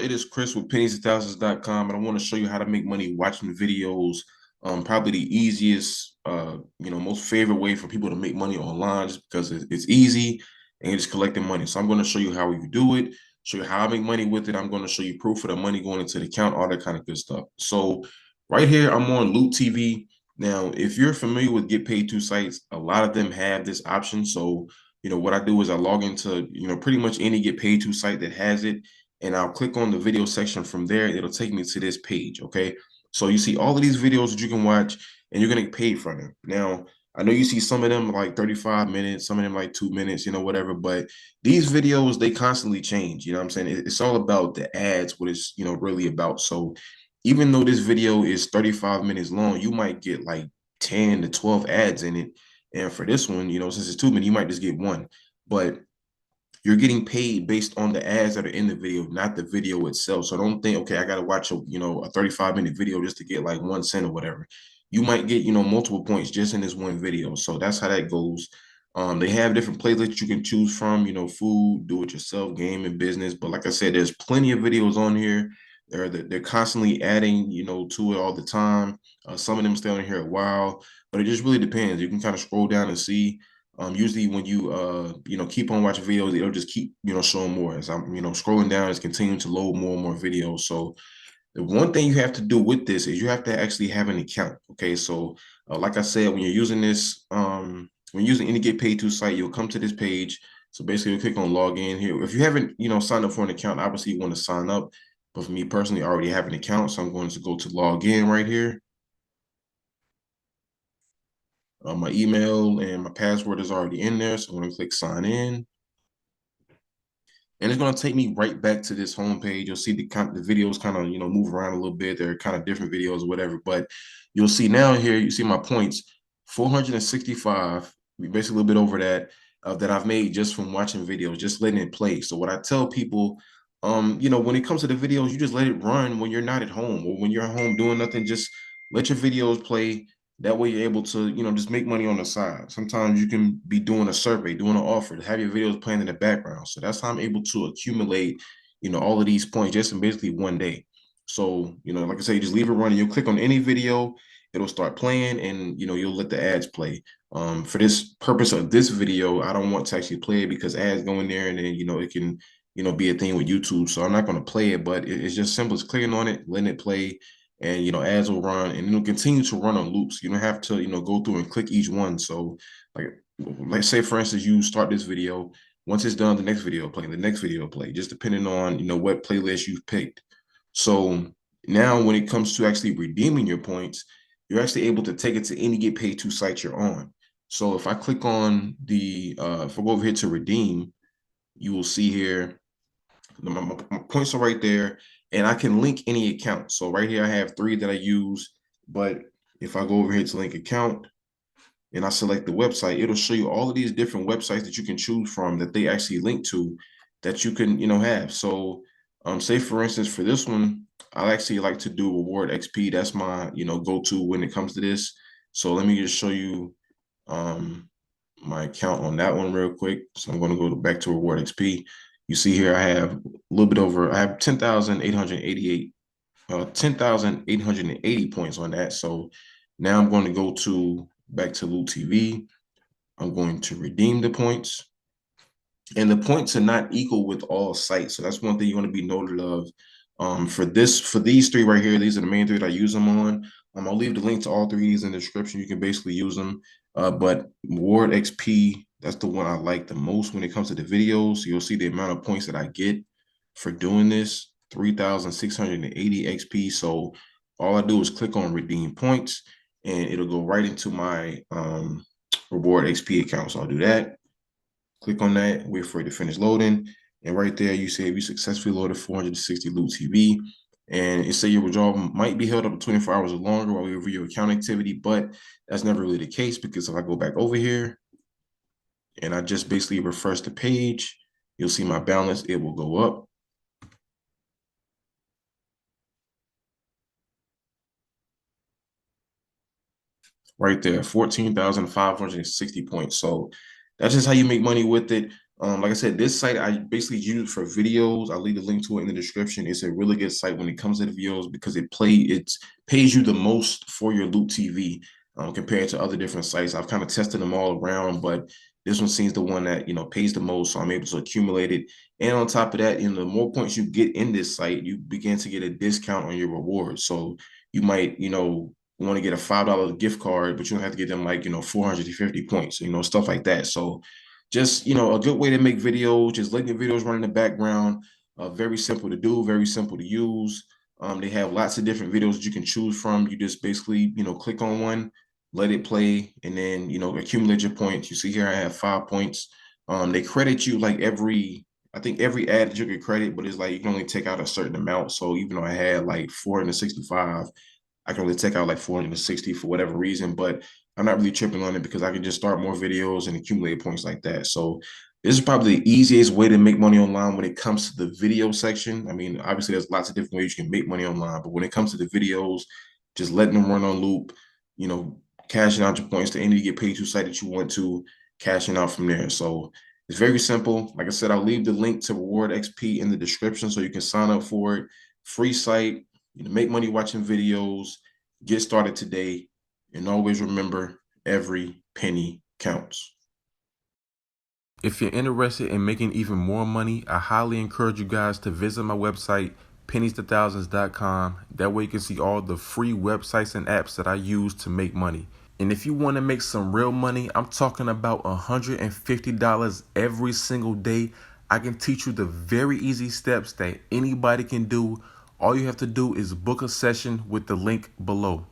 It is Chris with penniesandthousands.com, and I want to show you how to make money watching videos. Probably the easiest, most favorite way for people to make money online, just because it's easy and you're just collecting money. So I'm going to show you how you do it, show you how I make money with it. I'm going to show you proof of the money going into the account, all that kind of good stuff. So right here, I'm on Loot TV. Now, if you're familiar with Get Paid To sites, a lot of them have this option. So, what I do is I log into, pretty much any Get Paid To site that has it, and I'll click on the video section from there. It'll take me to this page, okay? So you see all of these videos that you can watch, and you're gonna get paid for them. Now, I know you see some of them like 35 minutes, some of them like 2 minutes, whatever, but these videos, they constantly change, you know what I'm saying? It's all about the ads, what it's, really about. So even though this video is 35 minutes long, you might get like 10 to 12 ads in it. And for this one, since it's 2 minutes, you might just get one. But you're getting paid based on the ads that are in the video, not the video itself. So don't think, okay, I got to watch a 35-minute video just to get like 1 cent or whatever. You might get, multiple points just in this one video. So that's how that goes. They have different playlists you can choose from, food, do it yourself, game and business. But like I said, there's plenty of videos on here. They're constantly adding, to it all the time. Some of them stay on here a while, but it just really depends. You can kind of scroll down and see. Usually when you keep on watching videos, it'll just keep showing more. As I'm scrolling down, it's continuing to load more and more videos. So the one thing you have to do with this is you have to actually have an account. Okay, so like I said, when you're using this, when using any Get Paid To site, you'll come to this page. So basically, you click on log in here. If you haven't signed up for an account, obviously you want to sign up. But for me personally, I already have an account, so I'm going to go to log in right here. My email and my password is already in there, so I'm going to click sign in. And it's going to take me right back to this homepage. You'll see the videos kind of, move around a little bit. They're kind of different videos or whatever. But you'll see now here, you see my points, 465, basically a little bit over that, that I've made just from watching videos, just letting it play. So what I tell people, when it comes to the videos, you just let it run when you're not at home, or when you're at home doing nothing. Just let your videos play. That way you're able to, just make money on the side. Sometimes you can be doing a survey, doing an offer, to have your videos playing in the background. So that's how I'm able to accumulate, all of these points just in basically one day. So, like I say, you just leave it running. You'll click on any video, it'll start playing, and you'll let the ads play. For this purpose of this video, I don't want to actually play it because ads go in there, and then it can be a thing with YouTube. So I'm not going to play it, but it's just simple as clicking on it, letting it play, and ads will run, and it'll continue to run on loops. You don't have to go through and click each one. So like let's say for instance you start this video, once it's done, the next video play, the next video play, just depending on what playlist you've picked. So now when it comes to actually redeeming your points, you're actually able to take it to any Get Paid To site you're on. So if I click on the if I go over here to redeem, you will see here my points are right there, and I can link any account. So right here I have 3 that I use, but if I go over here to link account and I select the website, it'll show you all of these different websites that you can choose from that they actually link to, that you can have. So say for instance for this one, I actually like to do Reward XP. That's my go-to when it comes to this. So let me just show you my account on that one real quick. So I'm going to go back to Reward XP. You see here I have a little bit over, I have 10,888 10,880 points on that. So now I'm going to go to back to Loot TV. I'm going to redeem the points, and the points are not equal with all sites. So that's one thing you want to be noted of. For these 3 right here, these are the main 3 that I use them on. I'll leave the link to all 3 of these in the description. You can basically use them. But Reward XP, that's the one I like the most when it comes to the videos. So you'll see the amount of points that I get for doing this, 3,680 XP. So all I do is click on redeem points, and it'll go right into my Reward XP account. So I'll do that. Click on that, wait for it to finish loading. And right there, you say you successfully loaded 460 Loot TV. And it say your withdrawal might be held up to 24 hours or longer while we review your account activity, but that's never really the case, because if I go back over here and I just basically refresh the page, you'll see my balance, it will go up. Right there, 14,560 points. So that's just how you make money with it. Like I said, this site I basically use it for videos. I'll leave the link to it in the description. It's a really good site when it comes to the videos because it pays you the most for your Loop TV compared to other different sites. I've kind of tested them all around, but this one seems the one that pays the most, so I'm able to accumulate it. And on top of that, the more points you get in this site, you begin to get a discount on your rewards. So you might want to get a $5 gift card, but you don't have to get them like 450 points, stuff like that. So just a good way to make videos, just letting the videos run in the background. Very simple to do, very simple to use. They have lots of different videos that you can choose from. You just basically click on one, let it play, and then accumulate your points. You see here I have 5 points. They credit you like I think every ad that you can credit, but it's like you can only take out a certain amount. So even though I had like 465, I can only take out like 460 for whatever reason, but I'm not really tripping on it because I can just start more videos and accumulate points like that. So this is probably the easiest way to make money online when it comes to the video section. I mean, obviously there's lots of different ways you can make money online, but when it comes to the videos, just letting them run on loop, cashing out your points to any get paid to site that you want to, cashing out from there. So it's very simple. Like I said, I'll leave the link to Reward XP in the description so you can sign up for it. Free site, make money watching videos, get started today, and always remember every penny counts. If you're interested in making even more money, I highly encourage you guys to visit my website, pennies2thousands.com. That way you can see all the free websites and apps that I use to make money. And if you want to make some real money, I'm talking about $150 every single day. I can teach you the very easy steps that anybody can do. All you have to do is book a session with the link below.